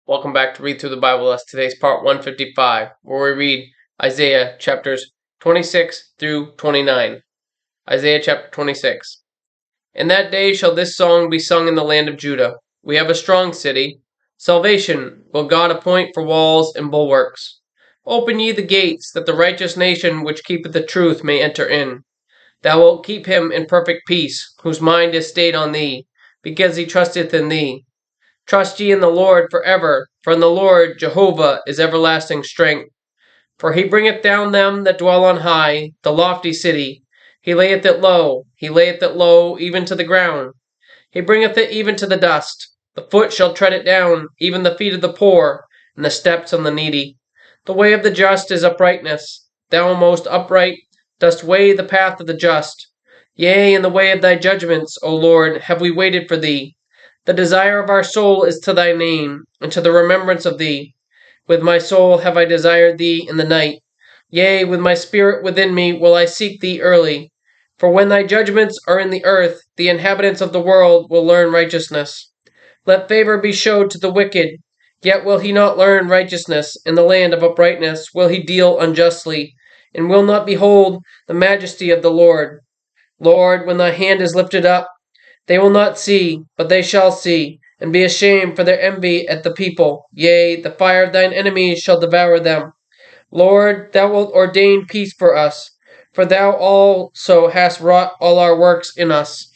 Welcome back to Read Through the Bible. That's today's part 155, where we read Isaiah chapters 26 through 29. Isaiah chapter 26. In that day shall this song be sung in the land of Judah. We have a strong city. Salvation will God appoint for walls and bulwarks. Open ye the gates, that the righteous nation which keepeth the truth may enter in. Thou wilt keep him in perfect peace, whose mind is stayed on thee, because he trusteth in thee. Trust ye in the Lord forever, for in the Lord Jehovah is everlasting strength. For he bringeth down them that dwell on high, the lofty city. He layeth it low, even to the ground. He bringeth it even to the dust. The foot shall tread it down, even the feet of the poor, and the steps of the needy. The way of the just is uprightness. Thou most upright dost weigh the path of the just. Yea, in the way of thy judgments, O Lord, have we waited for thee. The desire of our soul is to thy name, and to the remembrance of thee. With my soul have I desired thee in the night. Yea, with my spirit within me will I seek thee early. For when thy judgments are in the earth, the inhabitants of the world will learn righteousness. Let favor be showed to the wicked, yet will he not learn righteousness. In the land of uprightness will he deal unjustly, and will not behold the majesty of the Lord. Lord, when thy hand is lifted up, they will not see, but they shall see, and be ashamed for their envy at the people. Yea, the fire of thine enemies shall devour them. Lord, thou wilt ordain peace for us, for thou also hast wrought all our works in us.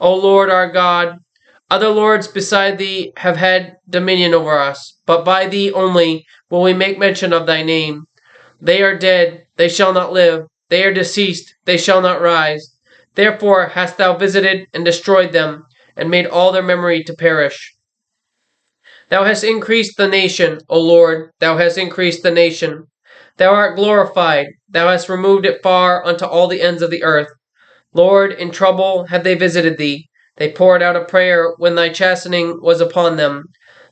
O Lord our God, other lords beside thee have had dominion over us, but by thee only will we make mention of thy name. They are dead, they shall not live. They are deceased, they shall not rise. Therefore hast thou visited and destroyed them, and made all their memory to perish. Thou hast increased the nation, O Lord, thou hast increased the nation. Thou art glorified, thou hast removed it far unto all the ends of the earth. Lord, in trouble have they visited thee. They poured out a prayer when thy chastening was upon them.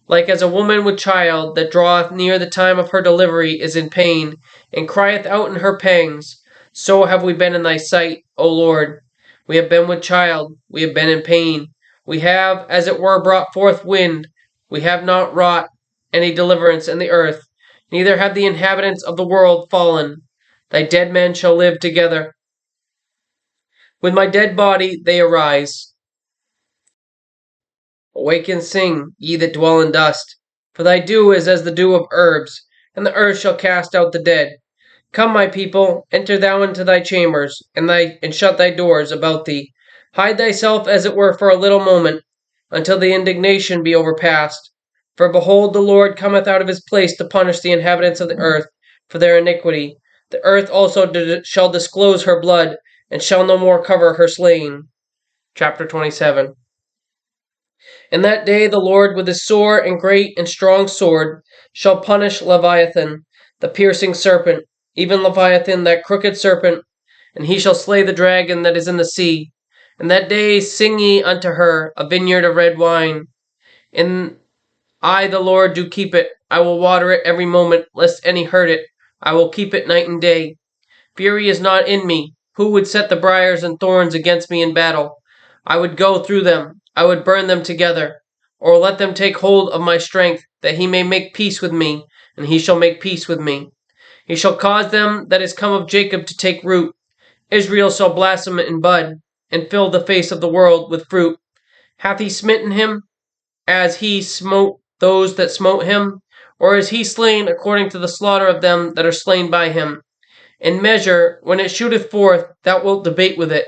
Like as a woman with child that draweth near the time of her delivery is in pain, and crieth out in her pangs, so have we been in thy sight, O Lord. We have been with child, we have been in pain. We have, as it were, brought forth wind. We have not wrought any deliverance in the earth, neither have the inhabitants of the world fallen. Thy dead men shall live together. With my dead body they arise. Awake and sing, ye that dwell in dust, for thy dew is as the dew of herbs, and the earth shall cast out the dead. Come, my people, enter thou into thy chambers, and shut thy doors about thee. Hide thyself as it were for a little moment, until the indignation be overpast. For behold, the Lord cometh out of his place to punish the inhabitants of the earth for their iniquity. The earth also shall disclose her blood, and shall no more cover her slain. Chapter 27. In that day the Lord with his sore and great and strong sword shall punish Leviathan, the piercing serpent, even Leviathan, that crooked serpent, and he shall slay the dragon that is in the sea. In that day sing ye unto her a vineyard of red wine. And I, the Lord, do keep it. I will water it every moment, lest any hurt it. I will keep it night and day. Fury is not in me. Who would set the briars and thorns against me in battle? I would go through them. I would burn them together. Or let them take hold of my strength, that he may make peace with me, and he shall make peace with me. He shall cause them that is come of Jacob to take root. Israel shall blossom in bud, and fill the face of the world with fruit. Hath he smitten him, as he smote those that smote him? Or is he slain according to the slaughter of them that are slain by him? In measure, when it shooteth forth, thou wilt debate with it.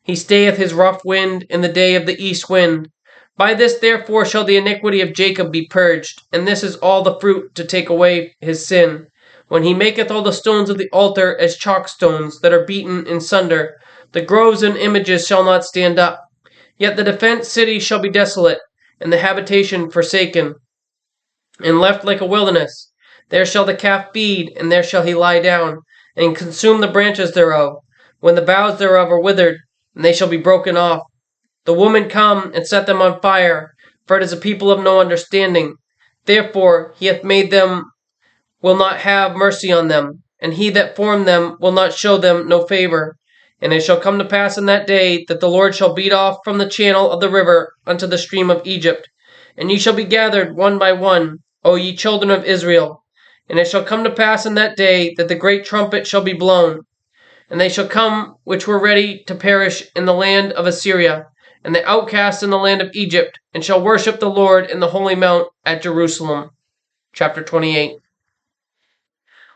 He stayeth his rough wind in the day of the east wind. By this therefore shall the iniquity of Jacob be purged, and this is all the fruit to take away his sin. When he maketh all the stones of the altar as chalk stones that are beaten in sunder, the groves and images shall not stand up. Yet the defenced city shall be desolate, and the habitation forsaken, and left like a wilderness. There shall the calf feed, and there shall he lie down, and consume the branches thereof, when the boughs thereof are withered, and they shall be broken off. The woman come and set them on fire, for it is a people of no understanding. Therefore he hath made them, will not have mercy on them, and he that formed them will not show them no favor. And it shall come to pass in that day that the Lord shall beat off from the channel of the river unto the stream of Egypt, and ye shall be gathered one by one, O ye children of Israel. And it shall come to pass in that day that the great trumpet shall be blown, and they shall come which were ready to perish in the land of Assyria, and the outcasts in the land of Egypt, and shall worship the Lord in the holy mount at Jerusalem. Chapter 28.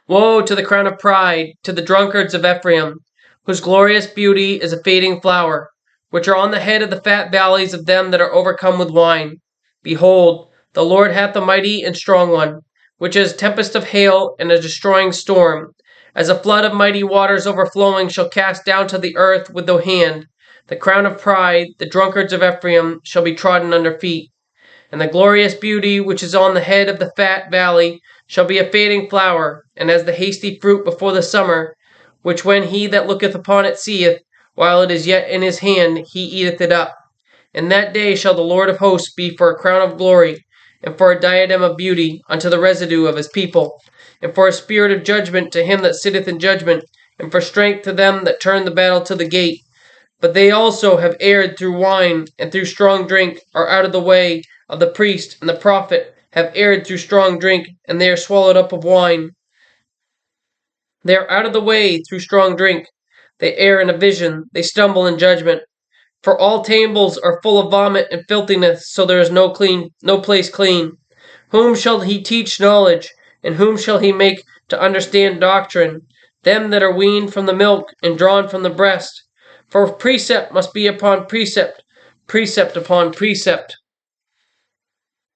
Woe to the crown of pride, to the drunkards of Ephraim, whose glorious beauty is a fading flower, which are on the head of the fat valleys of them that are overcome with wine. Behold, the Lord hath a mighty and strong one, which is a tempest of hail and a destroying storm, as a flood of mighty waters overflowing shall cast down to the earth with the hand. The crown of pride, the drunkards of Ephraim, shall be trodden under feet. And the glorious beauty which is on the head of the fat valley shall be a fading flower, and as the hasty fruit before the summer, which when he that looketh upon it seeth, while it is yet in his hand, he eateth it up. In that day shall the Lord of hosts be for a crown of glory, and for a diadem of beauty unto the residue of his people, and for a spirit of judgment to him that sitteth in judgment, and for strength to them that turn the battle to the gate. But they also have erred through wine, and through strong drink are out of the way of the priest and the prophet, have erred through strong drink, and they are swallowed up of wine. They are out of the way through strong drink. They err in a vision, they stumble in judgment. For all tables are full of vomit and filthiness, so there is no place clean. Whom shall he teach knowledge, and whom shall he make to understand doctrine? Them that are weaned from the milk and drawn from the breast. For precept must be upon precept, precept upon precept,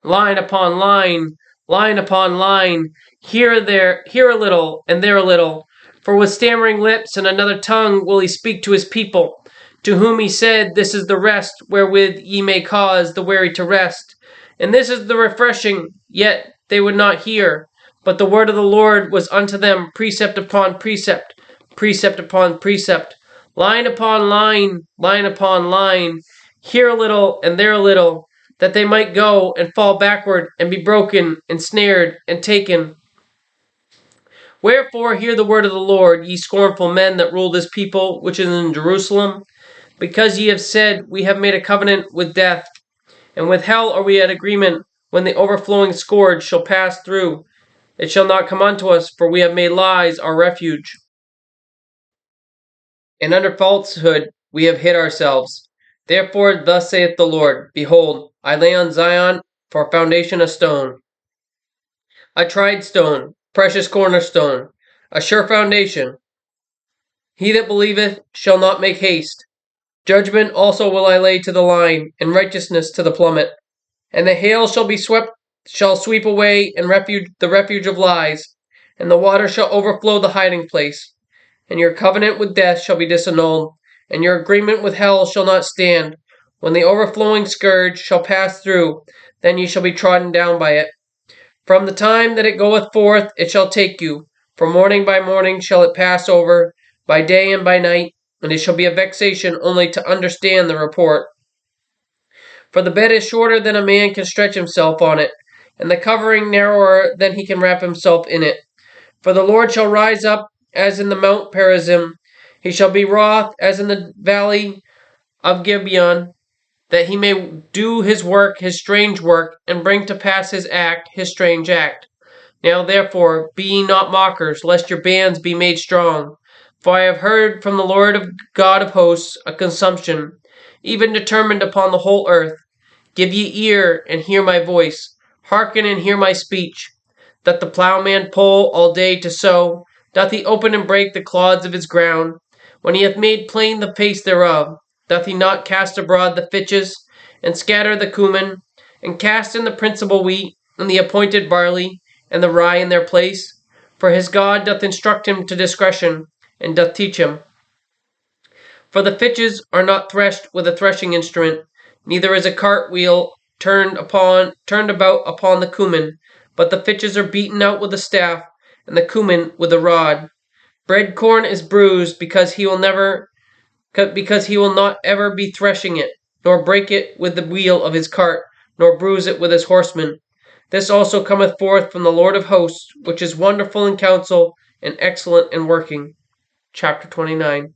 line upon line, line upon line, here a little, and there a little. For with stammering lips and another tongue will he speak to his people, to whom he said, This is the rest wherewith ye may cause the weary to rest. And this is the refreshing, yet they would not hear. But the word of the Lord was unto them precept upon precept, precept upon precept, line upon line upon line, here a little, and there a little, that they might go and fall backward, and be broken, and snared, and taken. Wherefore hear the word of the Lord, ye scornful men that rule this people which is in Jerusalem, because ye have said, We have made a covenant with death, and with hell are we at agreement, when the overflowing scourge shall pass through. It shall not come unto us, for we have made lies our refuge. And under falsehood we have hid ourselves. Therefore thus saith the Lord, Behold, I lay on Zion for a foundation a stone, a tried stone, precious cornerstone, a sure foundation. He that believeth shall not make haste. Judgment also will I lay to the line, and righteousness to the plummet. And the hail shall sweep away, and the refuge of lies, and the water shall overflow the hiding place. And your covenant with death shall be disannulled, and your agreement with hell shall not stand. When the overflowing scourge shall pass through, then ye shall be trodden down by it. From the time that it goeth forth it shall take you, for morning by morning shall it pass over, by day and by night, and it shall be a vexation only to understand the report. For the bed is shorter than a man can stretch himself on it, and the covering narrower than he can wrap himself in it. For the Lord shall rise up as in the Mount Perazim, he shall be wroth as in the valley of Gibeon, that he may do his work, his strange work, and bring to pass his act, his strange act. Now therefore, be ye not mockers, lest your bands be made strong. For I have heard from the Lord of God of hosts a consumption, even determined upon the whole earth. Give ye ear, and hear my voice. Hearken and hear my speech. Doth the plowman pull all day to sow? Doth he open and break the clods of his ground? When he hath made plain the face thereof, doth he not cast abroad the fitches, and scatter the cumin, and cast in the principal wheat, and the appointed barley, and the rye in their place? For his God doth instruct him to discretion, and doth teach him. For the fitches are not threshed with a threshing instrument, neither is a cart wheel turned about upon the cumin, but the fitches are beaten out with a staff, and the cumin with a rod. Bread corn is bruised, because he will not ever be threshing it, nor break it with the wheel of his cart, nor bruise it with his horsemen. This also cometh forth from the Lord of hosts, which is wonderful in counsel, and excellent in working. Chapter 29.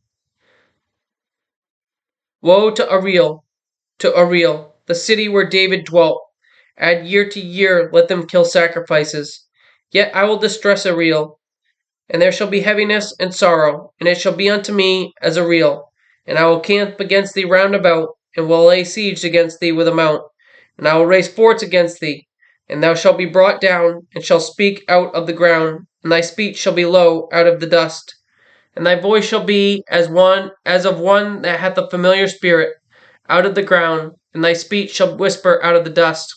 Woe to Ariel, the city where David dwelt, Add year to year, let them kill sacrifices. Yet I will distress a reel, and there shall be heaviness and sorrow, and it shall be unto me as a reel. And I will camp against thee round about, and will lay siege against thee with a mount. And I will raise forts against thee, and thou shalt be brought down, and shalt speak out of the ground, and thy speech shall be low out of the dust. And thy voice shall be as of one that hath a familiar spirit, out of the ground, and thy speech shall whisper out of the dust.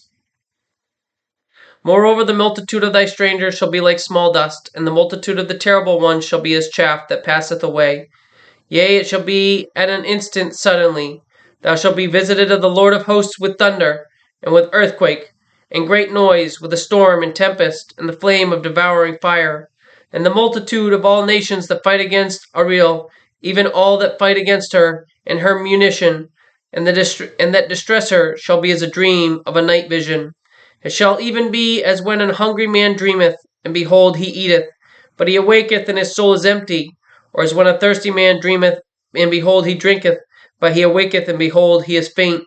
Moreover, the multitude of thy strangers shall be like small dust, and the multitude of the terrible ones shall be as chaff that passeth away. Yea, it shall be at an instant suddenly. Thou shalt be visited of the Lord of hosts with thunder, and with earthquake, and great noise, with a storm and tempest, and the flame of devouring fire. And the multitude of all nations that fight against Ariel, even all that fight against her, and her munition, and that distress her, shall be as a dream of a night vision. It shall even be as when an hungry man dreameth, and behold, he eateth, but he awaketh, and his soul is empty. Or as when a thirsty man dreameth, and behold, he drinketh, but he awaketh, and behold, he is faint,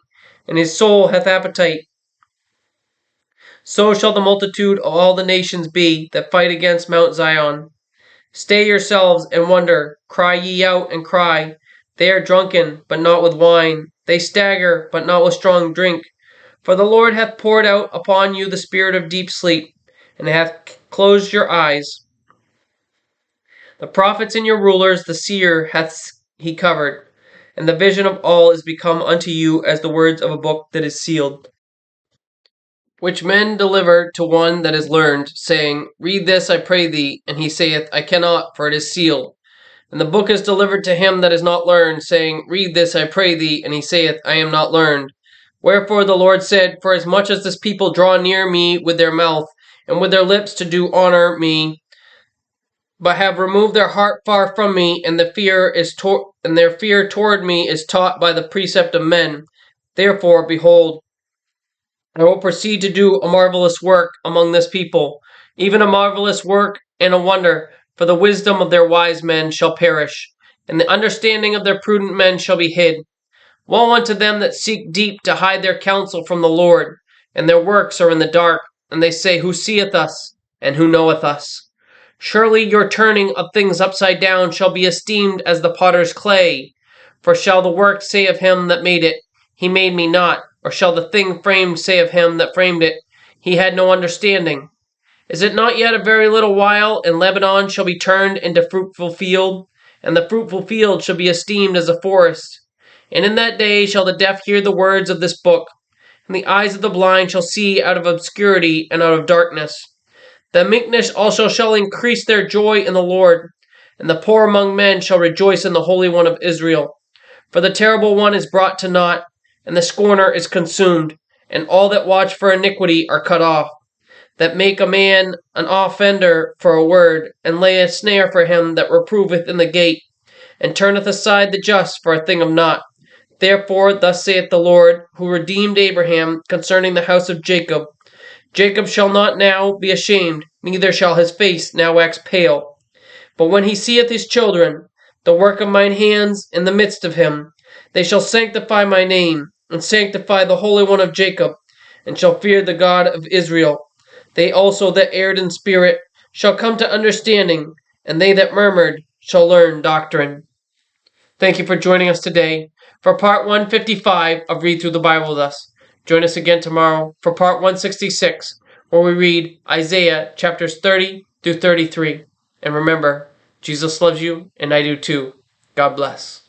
and his soul hath appetite. So shall the multitude of all the nations be that fight against Mount Zion. Stay yourselves and wonder, cry ye out and cry. They are drunken, but not with wine. They stagger, but not with strong drink. For the Lord hath poured out upon you the spirit of deep sleep, and hath closed your eyes. The prophets and your rulers, the seer hath he covered, and the vision of all is become unto you as the words of a book that is sealed, which men deliver to one that is learned, saying, Read this, I pray thee. And he saith, I cannot, for it is sealed. And the book is delivered to him that is not learned, saying, Read this, I pray thee. And he saith, I am not learned. Wherefore the Lord said, For as much as this people draw near me with their mouth, and with their lips to do honor me, but have removed their heart far from me, and their fear toward me is taught by the precept of men. Therefore, behold, I will proceed to do a marvelous work among this people, even a marvelous work and a wonder, for the wisdom of their wise men shall perish, and the understanding of their prudent men shall be hid. Woe unto them that seek deep to hide their counsel from the Lord, and their works are in the dark, and they say, Who seeth us, and who knoweth us? Surely your turning of things upside down shall be esteemed as the potter's clay. For shall the work say of him that made it, He made me not? Or shall the thing framed say of him that framed it, He had no understanding? Is it not yet a very little while, and Lebanon shall be turned into fruitful field, and the fruitful field shall be esteemed as a forest? And in that day shall the deaf hear the words of this book, and the eyes of the blind shall see out of obscurity and out of darkness. The meekness also shall increase their joy in the Lord, and the poor among men shall rejoice in the Holy One of Israel. For the terrible one is brought to naught, and the scorner is consumed, and all that watch for iniquity are cut off, that make a man an offender for a word, and lay a snare for him that reproveth in the gate, and turneth aside the just for a thing of naught. Therefore, thus saith the Lord, who redeemed Abraham concerning the house of Jacob, Jacob shall not now be ashamed, neither shall his face now wax pale. But when he seeth his children, the work of mine hands in the midst of him, they shall sanctify my name, and sanctify the Holy One of Jacob, and shall fear the God of Israel. They also that erred in spirit shall come to understanding, and they that murmured shall learn doctrine. Thank you for joining us today for part 155 of Read Through the Bible with us. Join us again tomorrow for part 166, where we read Isaiah chapters 30 through 33. And remember, Jesus loves you, and I do too. God bless.